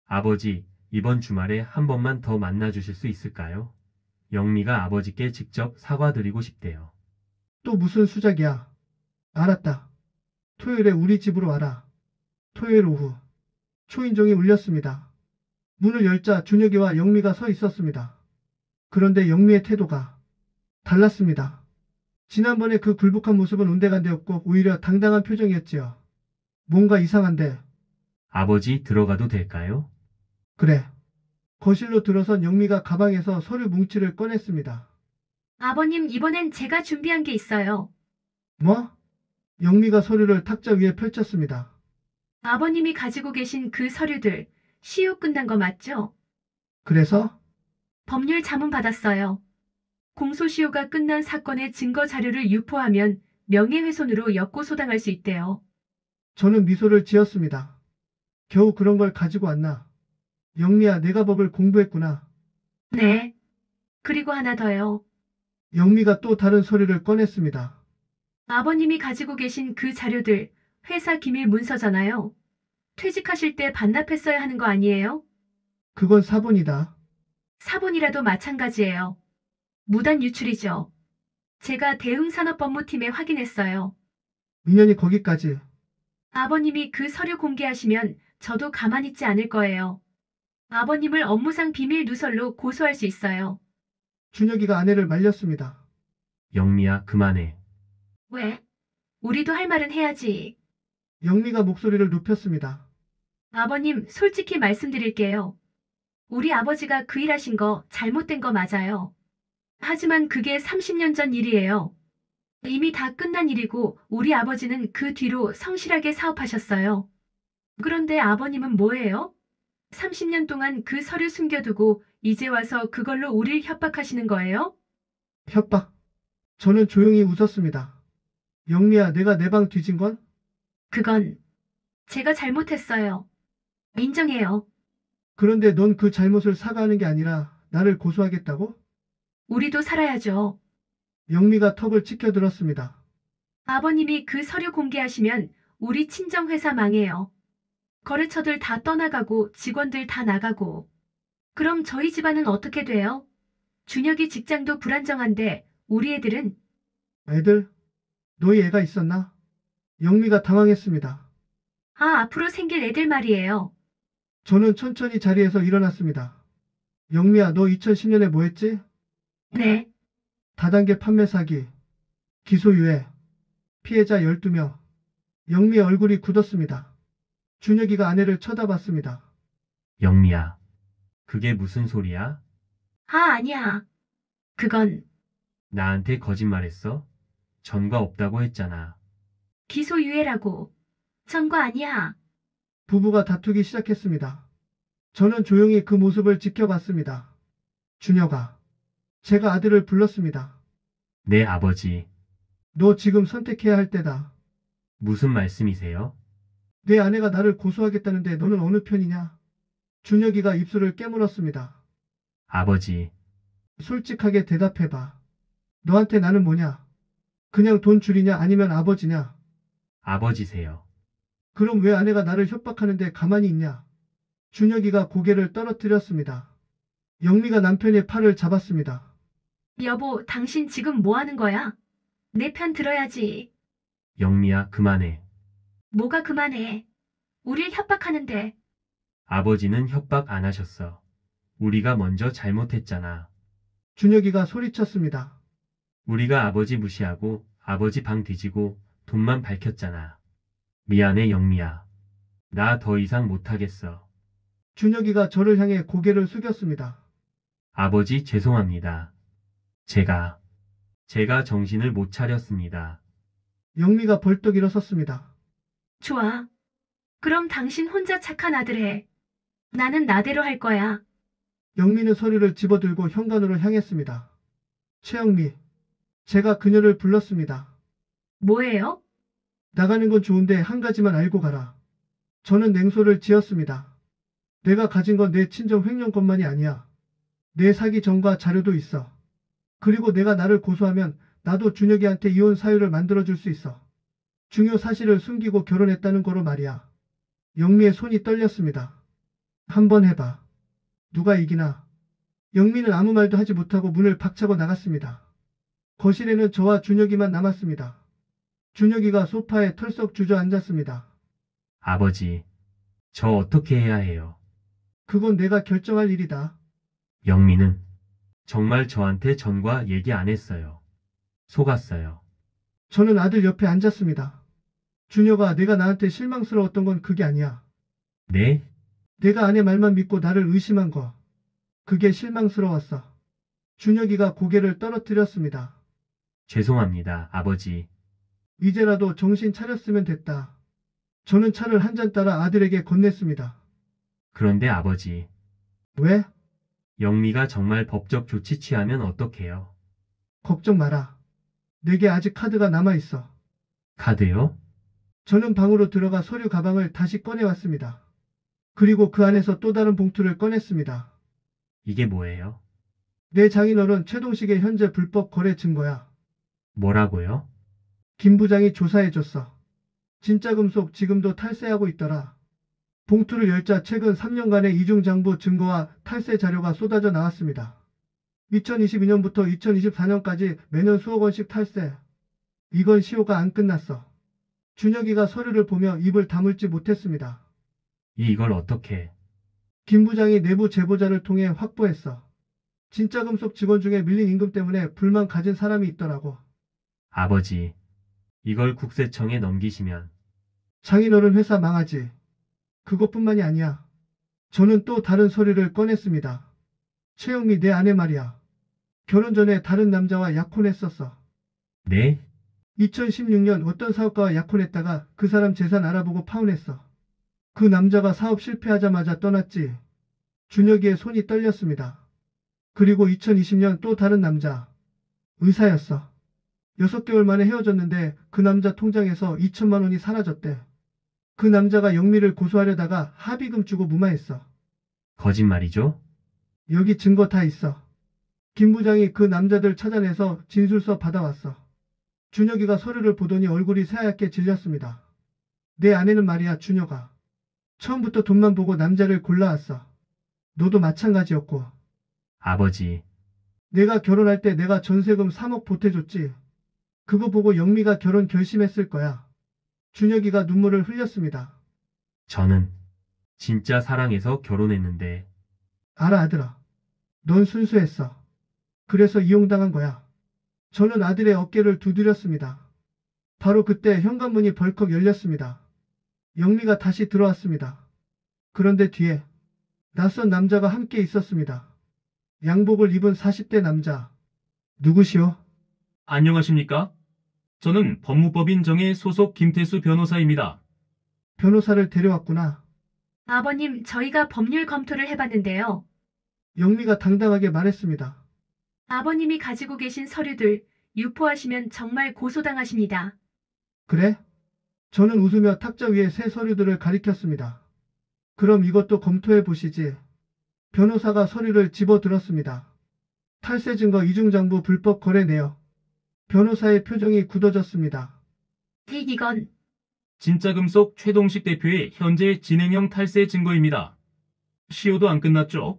아버지, 이번 주말에 한 번만 더 만나주실 수 있을까요? 영미가 아버지께 직접 사과드리고 싶대요. 또 무슨 수작이야. 알았다. 토요일에 우리 집으로 와라. 토요일 오후, 초인종이 울렸습니다. 문을 열자 준혁이와 영미가 서 있었습니다. 그런데 영미의 태도가 달랐습니다. 지난번에 그 굴복한 모습은 온데간데없고 오히려 당당한 표정이었지요. 뭔가 이상한데. 아버지, 들어가도 될까요? 그래. 거실로 들어선 영미가 가방에서 서류 뭉치를 꺼냈습니다. 아버님, 이번엔 제가 준비한 게 있어요. 뭐? 영미가 서류를 탁자 위에 펼쳤습니다. 아버님이 가지고 계신 그 서류들, 시효 끝난 거 맞죠? 그래서? 법률 자문 받았어요. 공소시효가 끝난 사건의 증거 자료를 유포하면 명예훼손으로 역고소당할 수 있대요. 저는 미소를 지었습니다. 겨우 그런 걸 가지고 왔나? 영미야, 내가 법을 공부했구나. 네. 그리고 하나 더요. 영미가 또 다른 서류를 꺼냈습니다. 아버님이 가지고 계신 그 자료들, 회사 기밀 문서잖아요. 퇴직하실 때 반납했어야 하는 거 아니에요? 그건 사본이다. 사본이라도 마찬가지예요. 무단 유출이죠. 제가 대흥산업법무팀에 확인했어요. 인연이 거기까지. 아버님이 그 서류 공개하시면 저도 가만히 있지 않을 거예요. 아버님을 업무상 비밀 누설로 고소할 수 있어요. 준혁이가 아내를 말렸습니다. 영미야, 그만해. 왜? 우리도 할 말은 해야지. 영미가 목소리를 높였습니다. 아버님, 솔직히 말씀드릴게요. 우리 아버지가 그 일 하신 거 잘못된 거 맞아요. 하지만 그게 30년 전 일이에요. 이미 다 끝난 일이고 우리 아버지는 그 뒤로 성실하게 사업하셨어요. 그런데 아버님은 뭐예요? 30년 동안 그 서류 숨겨두고 이제 와서 그걸로 우릴 협박하시는 거예요? 협박. 저는 조용히 웃었습니다. 영미야, 내가 내 방 뒤진 건? 그건 제가 잘못했어요. 인정해요. 그런데 넌 그 잘못을 사과하는 게 아니라 나를 고소하겠다고? 우리도 살아야죠. 영미가 턱을 치켜들었습니다. 아버님이 그 서류 공개하시면 우리 친정회사 망해요. 거래처들 다 떠나가고 직원들 다 나가고. 그럼 저희 집안은 어떻게 돼요? 준혁이 직장도 불안정한데 우리 애들은? 애들? 너희 애가 있었나? 영미가 당황했습니다. 아, 앞으로 생길 애들 말이에요. 저는 천천히 자리에서 일어났습니다. 영미야, 너 2010년에 뭐 했지? 네. 다단계 판매 사기, 기소유예, 피해자 12명. 영미의 얼굴이 굳었습니다. 준혁이가 아내를 쳐다봤습니다. 영미야, 그게 무슨 소리야? 아, 아니야. 그건 나한테 거짓말했어? 전과 없다고 했잖아. 기소유예라고. 전과 아니야. 부부가 다투기 시작했습니다. 저는 조용히 그 모습을 지켜봤습니다. 준혁아, 제가 아들을 불렀습니다. 네, 아버지. 너 지금 선택해야 할 때다. 무슨 말씀이세요? 내 아내가 나를 고소하겠다는데 너는 어느 편이냐? 준혁이가 입술을 깨물었습니다. 아버지, 솔직하게 대답해봐. 너한테 나는 뭐냐? 그냥 돈 줄이냐 아니면 아버지냐? 아버지세요. 그럼 왜 아내가 나를 협박하는데 가만히 있냐? 준혁이가 고개를 떨어뜨렸습니다. 영미가 남편의 팔을 잡았습니다. 여보, 당신 지금 뭐 하는 거야? 내 편 들어야지. 영미야, 그만해. 뭐가 그만해. 우릴 협박하는데. 아버지는 협박 안 하셨어. 우리가 먼저 잘못했잖아. 준혁이가 소리쳤습니다. 우리가 아버지 무시하고 아버지 방 뒤지고 돈만 밝혔잖아. 미안해, 영미야. 나 더 이상 못하겠어. 준혁이가 저를 향해 고개를 숙였습니다. 아버지, 죄송합니다. 제가 정신을 못 차렸습니다. 영미가 벌떡 일어섰습니다. 좋아. 그럼 당신 혼자 착한 아들 해. 나는 나대로 할 거야. 영미는 서류를 집어들고 현관으로 향했습니다. 최영미, 제가 그녀를 불렀습니다. 뭐예요? 나가는 건 좋은데 한 가지만 알고 가라. 저는 냉소를 지었습니다. 내가 가진 건 내 친정 횡령권만이 아니야. 내 사기 전과 자료도 있어. 그리고 내가 나를 고소하면 나도 준혁이한테 이혼 사유를 만들어줄 수 있어. 중요 사실을 숨기고 결혼했다는 거로 말이야. 영미의 손이 떨렸습니다. 한번 해봐. 누가 이기나. 영미는 아무 말도 하지 못하고 문을 박차고 나갔습니다. 거실에는 저와 준혁이만 남았습니다. 준혁이가 소파에 털썩 주저앉았습니다. 아버지, 저 어떻게 해야 해요? 그건 내가 결정할 일이다. 영미는 정말 저한테 전과 얘기 안 했어요. 속았어요. 저는 아들 옆에 앉았습니다. 준혁아, 내가 나한테 실망스러웠던 건 그게 아니야. 네? 내가 아내 말만 믿고 나를 의심한 거. 그게 실망스러웠어. 준혁이가 고개를 떨어뜨렸습니다. 죄송합니다, 아버지. 이제라도 정신 차렸으면 됐다. 저는 차를 한 잔 따라 아들에게 건넸습니다. 그런데 아버지, 왜? 영미가 정말 법적 조치 취하면 어떡해요? 걱정 마라. 내게 아직 카드가 남아있어. 카드요? 저는 방으로 들어가 서류 가방을 다시 꺼내왔습니다. 그리고 그 안에서 또 다른 봉투를 꺼냈습니다. 이게 뭐예요? 내 장인어른 최동식의 현재 불법 거래 증거야. 뭐라고요? 김 부장이 조사해줬어. 진짜 금속 지금도 탈세하고 있더라. 봉투를 열자 최근 3년간의 이중장부 증거와 탈세 자료가 쏟아져 나왔습니다. 2022년부터 2024년까지 매년 수억 원씩 탈세. 이건 시효가 안 끝났어. 준혁이가 서류를 보며 입을 다물지 못했습니다. 이걸 어떻게? 김 부장이 내부 제보자를 통해 확보했어. 진짜 금속 직원 중에 밀린 임금 때문에 불만 가진 사람이 있더라고. 아버지, 이걸 국세청에 넘기시면 장인어른 회사 망하지. 그것뿐만이 아니야. 저는 또 다른 서류를 꺼냈습니다. 최영미 내 아내 말이야. 결혼 전에 다른 남자와 약혼했었어. 네? 2016년 어떤 사업가와 약혼했다가 그 사람 재산 알아보고 파혼했어. 그 남자가 사업 실패하자마자 떠났지. 준혁이의 손이 떨렸습니다. 그리고 2020년 또 다른 남자. 의사였어. 6개월 만에 헤어졌는데 그 남자 통장에서 2천만 원이 사라졌대. 그 남자가 영미를 고소하려다가 합의금 주고 무마했어. 거짓말이죠? 여기 증거 다 있어. 김 부장이 그 남자들 찾아내서 진술서 받아왔어. 준혁이가 서류를 보더니 얼굴이 새하얗게 질렸습니다. 내 아내는 말이야, 준혁아. 처음부터 돈만 보고 남자를 골라왔어. 너도 마찬가지였고. 아버지, 내가 결혼할 때 내가 전세금 3억 보태줬지. 그거 보고 영미가 결혼 결심했을 거야. 준혁이가 눈물을 흘렸습니다. 저는 진짜 사랑해서 결혼했는데 알아, 아들아. 넌 순수했어. 그래서 이용당한 거야. 저는 아들의 어깨를 두드렸습니다. 바로 그때 현관문이 벌컥 열렸습니다. 영미가 다시 들어왔습니다. 그런데 뒤에 낯선 남자가 함께 있었습니다. 양복을 입은 40대 남자. 누구시오? 안녕하십니까? 저는 법무법인 정의 소속 김태수 변호사입니다. 변호사를 데려왔구나. 아버님, 저희가 법률 검토를 해봤는데요. 영미가 당당하게 말했습니다. 아버님이 가지고 계신 서류들 유포하시면 정말 고소당하십니다. 그래? 저는 웃으며 탁자 위에 새 서류들을 가리켰습니다. 그럼 이것도 검토해 보시지. 변호사가 서류를 집어들었습니다. 탈세 증거 이중장부 불법 거래 내역. 변호사의 표정이 굳어졌습니다. 이건 진짜금속 최동식 대표의 현재 진행형 탈세 증거입니다. 시효도 안 끝났죠?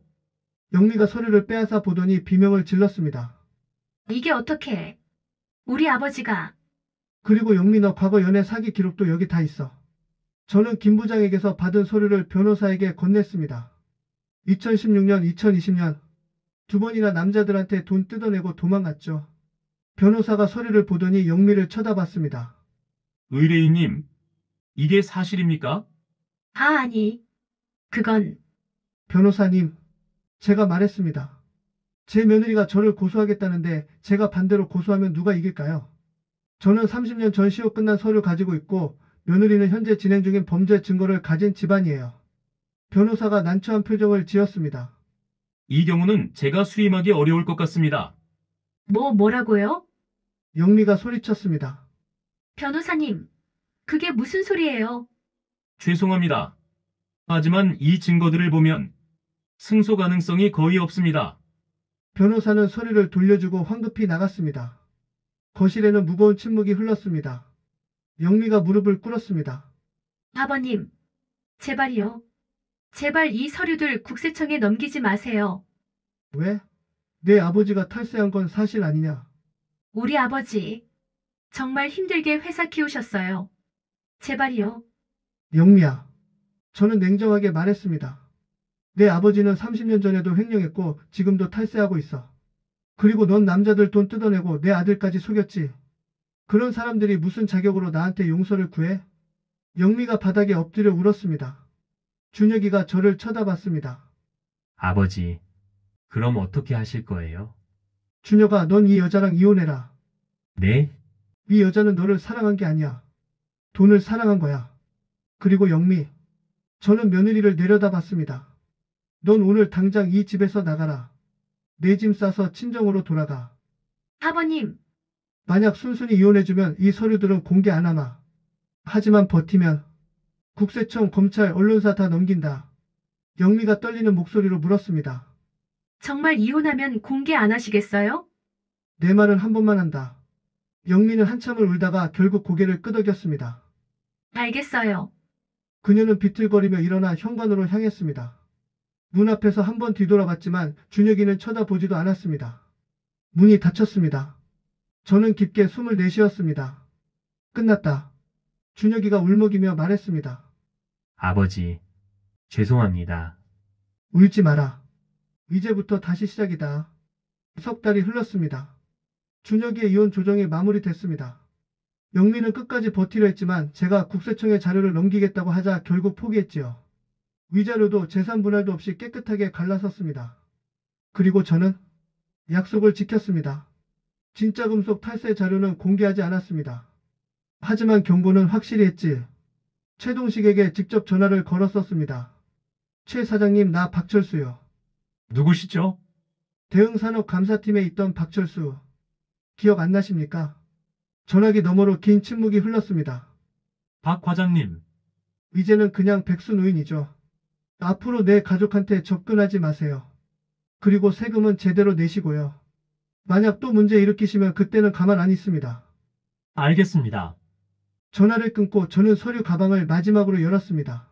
영미가 서류를 빼앗아 보더니 비명을 질렀습니다. 이게 어떻게? 우리 아버지가 그리고 영미 너 과거 연애 사기 기록도 여기 다 있어. 저는 김 부장에게서 받은 서류를 변호사에게 건넸습니다. 2016년, 2020년 두 번이나 남자들한테 돈 뜯어내고 도망갔죠. 변호사가 서류를 보더니 영미를 쳐다봤습니다. 의뢰인님, 이게 사실입니까? 아니. 그건 변호사님, 제가 말했습니다. 제 며느리가 저를 고소하겠다는데 제가 반대로 고소하면 누가 이길까요? 저는 30년 전 시효 끝난 서류 가지고 있고 며느리는 현재 진행 중인 범죄 증거를 가진 집안이에요. 변호사가 난처한 표정을 지었습니다. 이 경우는 제가 수임하기 어려울 것 같습니다. 뭐라고요? 영미가 소리쳤습니다. 변호사님, 그게 무슨 소리예요? 죄송합니다. 하지만 이 증거들을 보면 승소 가능성이 거의 없습니다. 변호사는 서류를 돌려주고 황급히 나갔습니다. 거실에는 무거운 침묵이 흘렀습니다. 영미가 무릎을 꿇었습니다. 아버님, 제발이요. 제발 이 서류들 국세청에 넘기지 마세요. 왜? 내 아버지가 탈세한 건 사실 아니냐? 우리 아버지, 정말 힘들게 회사 키우셨어요. 제발이요. 영미야, 저는 냉정하게 말했습니다. 내 아버지는 30년 전에도 횡령했고 지금도 탈세하고 있어. 그리고 넌 남자들 돈 뜯어내고 내 아들까지 속였지. 그런 사람들이 무슨 자격으로 나한테 용서를 구해? 영미가 바닥에 엎드려 울었습니다. 준혁이가 저를 쳐다봤습니다. 아버지, 그럼 어떻게 하실 거예요? 준혁아, 넌 이 여자랑 이혼해라. 네? 이 여자는 너를 사랑한 게 아니야. 돈을 사랑한 거야. 그리고 영미, 저는 며느리를 내려다봤습니다. 넌 오늘 당장 이 집에서 나가라. 내 짐 싸서 친정으로 돌아가. 아버님, 만약 순순히 이혼해주면 이 서류들은 공개 안 하마. 하지만 버티면 국세청, 검찰, 언론사 다 넘긴다. 영미가 떨리는 목소리로 물었습니다. 정말 이혼하면 공개 안 하시겠어요? 내 말은 한 번만 한다. 영미는 한참을 울다가 결국 고개를 끄덕였습니다. 알겠어요. 그녀는 비틀거리며 일어나 현관으로 향했습니다. 문 앞에서 한 번 뒤돌아봤지만 준혁이는 쳐다보지도 않았습니다. 문이 닫혔습니다. 저는 깊게 숨을 내쉬었습니다. 끝났다. 준혁이가 울먹이며 말했습니다. 아버지, 죄송합니다. 울지 마라. 이제부터 다시 시작이다. 석 달이 흘렀습니다. 준혁이의 이혼 조정이 마무리됐습니다. 영미는 끝까지 버티려 했지만 제가 국세청에 자료를 넘기겠다고 하자 결국 포기했지요. 위자료도 재산 분할도 없이 깨끗하게 갈라섰습니다. 그리고 저는 약속을 지켰습니다. 진짜 금속 탈세 자료는 공개하지 않았습니다. 하지만 경고는 확실히 했지. 최동식에게 직접 전화를 걸었었습니다. 최 사장님, 나 박철수요. 누구시죠? 대응산업감사팀에 있던 박철수. 기억 안 나십니까? 전화기 너머로 긴 침묵이 흘렀습니다. 박 과장님, 이제는 그냥 백수노인이죠. 앞으로 내 가족한테 접근하지 마세요. 그리고 세금은 제대로 내시고요. 만약 또 문제 일으키시면 그때는 가만 안 있습니다. 알겠습니다. 전화를 끊고 저는 서류 가방을 마지막으로 열었습니다.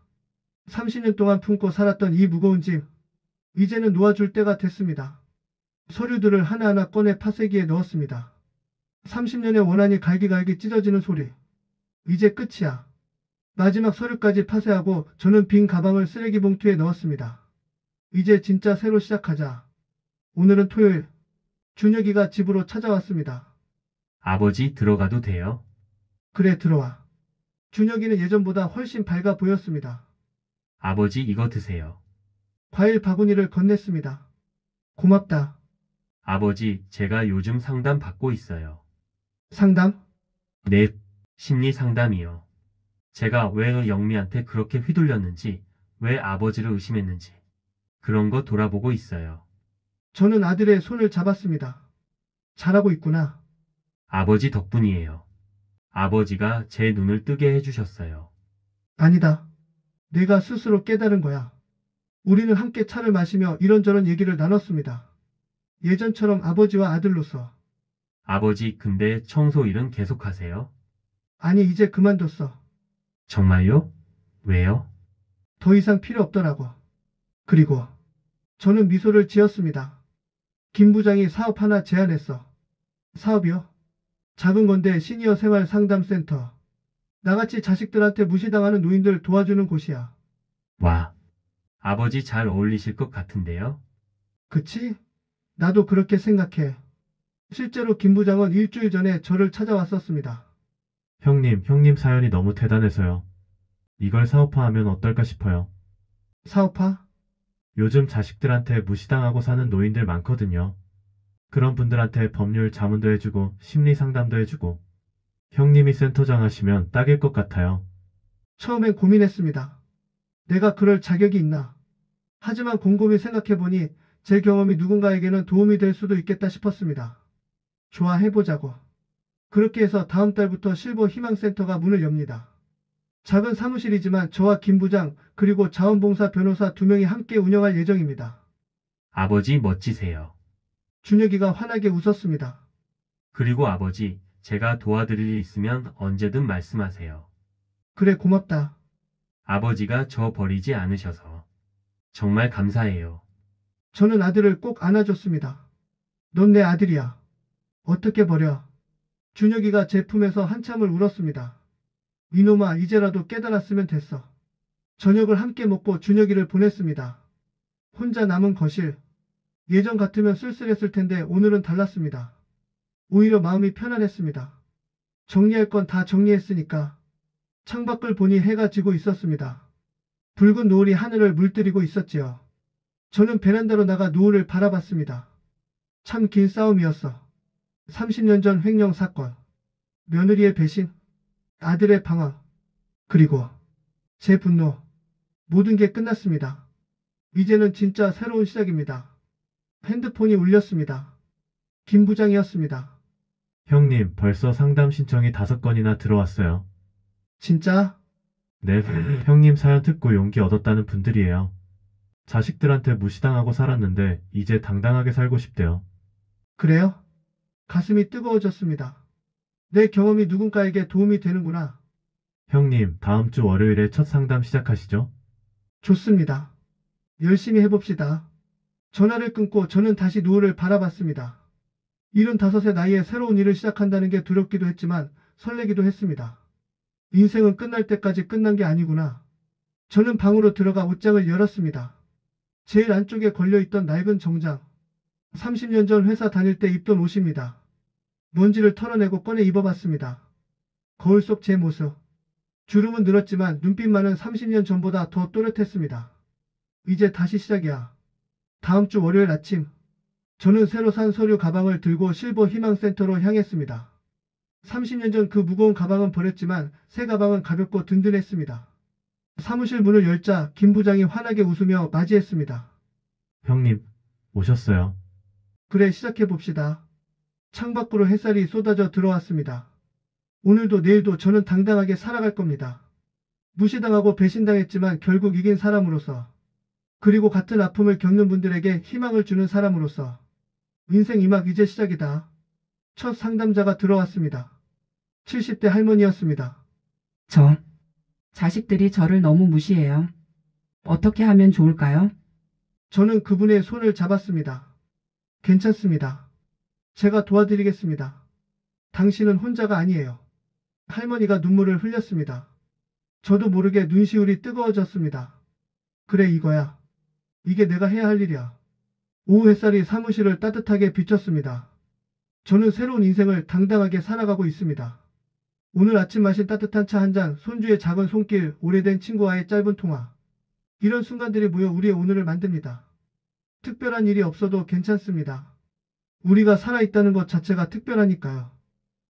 30년 동안 품고 살았던 이 무거운 짐, 이제는 놓아줄 때가 됐습니다. 서류들을 하나하나 꺼내 파쇄기에 넣었습니다. 30년의 원한이 갈기갈기 찢어지는 소리. 이제 끝이야. 마지막 서류까지 파쇄하고 저는 빈 가방을 쓰레기 봉투에 넣었습니다. 이제 진짜 새로 시작하자. 오늘은 토요일. 준혁이가 집으로 찾아왔습니다. 아버지 들어가도 돼요? 그래, 들어와. 준혁이는 예전보다 훨씬 밝아 보였습니다. 아버지 이거 드세요. 과일 바구니를 건넸습니다. 고맙다. 아버지, 제가 요즘 상담 받고 있어요. 상담? 네, 심리 상담이요. 제가 왜 영미한테 그렇게 휘둘렸는지, 왜 아버지를 의심했는지, 그런 거 돌아보고 있어요. 저는 아들의 손을 잡았습니다. 잘하고 있구나. 아버지 덕분이에요. 아버지가 제 눈을 뜨게 해주셨어요. 아니다. 내가 스스로 깨달은 거야. 우리는 함께 차를 마시며 이런저런 얘기를 나눴습니다. 예전처럼 아버지와 아들로서. 아버지, 근데 청소 일은 계속하세요? 아니, 이제 그만뒀어. 정말요? 왜요? 더 이상 필요 없더라고. 그리고 저는 미소를 지었습니다. 김 부장이 사업 하나 제안했어. 사업이요? 작은 건데 시니어 생활 상담센터. 나같이 자식들한테 무시당하는 노인들 도와주는 곳이야. 와, 아버지 잘 어울리실 것 같은데요? 그치? 나도 그렇게 생각해. 실제로 김 부장은 일주일 전에 저를 찾아왔었습니다. 형님 사연이 너무 대단해서요. 이걸 사업화하면 어떨까 싶어요. 사업화? 요즘 자식들한테 무시당하고 사는 노인들 많거든요. 그런 분들한테 법률 자문도 해주고 심리 상담도 해주고 형님이 센터장 하시면 딱일 것 같아요. 처음엔 고민했습니다. 내가 그럴 자격이 있나? 하지만 곰곰이 생각해보니 제 경험이 누군가에게는 도움이 될 수도 있겠다 싶었습니다. 좋아, 해보자고. 그렇게 해서 다음 달부터 실버 희망센터가 문을 엽니다. 작은 사무실이지만 저와 김 부장 그리고 자원봉사 변호사 2명이 함께 운영할 예정입니다. 아버지 멋지세요. 준혁이가 환하게 웃었습니다. 그리고 아버지, 제가 도와드릴 일 있으면 언제든 말씀하세요. 그래, 고맙다. 아버지가 저 버리지 않으셔서. 정말 감사해요. 저는 아들을 꼭 안아줬습니다. 넌 내 아들이야. 어떻게 버려? 준혁이가 제 품에서 한참을 울었습니다. 이놈아, 이제라도 깨달았으면 됐어. 저녁을 함께 먹고 준혁이를 보냈습니다. 혼자 남은 거실. 예전 같으면 쓸쓸했을 텐데 오늘은 달랐습니다. 오히려 마음이 편안했습니다. 정리할 건 다 정리했으니까. 창밖을 보니 해가 지고 있었습니다. 붉은 노을이 하늘을 물들이고 있었지요. 저는 베란다로 나가 노을을 바라봤습니다. 참 긴 싸움이었어. 30년 전 횡령 사건, 며느리의 배신, 아들의 방황, 그리고 제 분노. 모든 게 끝났습니다. 이제는 진짜 새로운 시작입니다. 핸드폰이 울렸습니다. 김 부장이었습니다. 형님, 벌써 상담 신청이 5건이나 들어왔어요. 진짜? 네, 형님 사연 듣고 용기 얻었다는 분들이에요. 자식들한테 무시당하고 살았는데 이제 당당하게 살고 싶대요. 그래요? 가슴이 뜨거워졌습니다. 내 경험이 누군가에게 도움이 되는구나. 형님, 다음 주 월요일에 첫 상담 시작하시죠? 좋습니다. 열심히 해봅시다. 전화를 끊고 저는 다시 노을을 바라봤습니다. 75의 나이에 새로운 일을 시작한다는 게 두렵기도 했지만 설레기도 했습니다. 인생은 끝날 때까지 끝난 게 아니구나. 저는 방으로 들어가 옷장을 열었습니다. 제일 안쪽에 걸려있던 낡은 정장. 30년 전 회사 다닐 때 입던 옷입니다. 먼지를 털어내고 꺼내 입어봤습니다. 거울 속 제 모습. 주름은 늘었지만 눈빛만은 30년 전보다 더 또렷했습니다. 이제 다시 시작이야. 다음 주 월요일 아침, 저는 새로 산 서류 가방을 들고 실버 희망센터로 향했습니다. 30년 전 그 무거운 가방은 버렸지만 새 가방은 가볍고 든든했습니다. 사무실 문을 열자 김 부장이 환하게 웃으며 맞이했습니다. 형님, 오셨어요. 그래, 시작해봅시다. 창밖으로 햇살이 쏟아져 들어왔습니다. 오늘도 내일도 저는 당당하게 살아갈 겁니다. 무시당하고 배신당했지만 결국 이긴 사람으로서, 그리고 같은 아픔을 겪는 분들에게 희망을 주는 사람으로서. 인생 2막 이제 시작이다. 첫 상담자가 들어왔습니다. 70대 할머니였습니다. 자식들이 저를 너무 무시해요. 어떻게 하면 좋을까요? 저는 그분의 손을 잡았습니다. 괜찮습니다. 제가 도와드리겠습니다. 당신은 혼자가 아니에요. 할머니가 눈물을 흘렸습니다. 저도 모르게 눈시울이 뜨거워졌습니다. 그래, 이거야. 이게 내가 해야 할 일이야. 오후 햇살이 사무실을 따뜻하게 비췄습니다. 저는 새로운 인생을 당당하게 살아가고 있습니다. 오늘 아침 마신 따뜻한 차 한 잔, 손주의 작은 손길, 오래된 친구와의 짧은 통화. 이런 순간들이 모여 우리의 오늘을 만듭니다. 특별한 일이 없어도 괜찮습니다. 우리가 살아있다는 것 자체가 특별하니까요.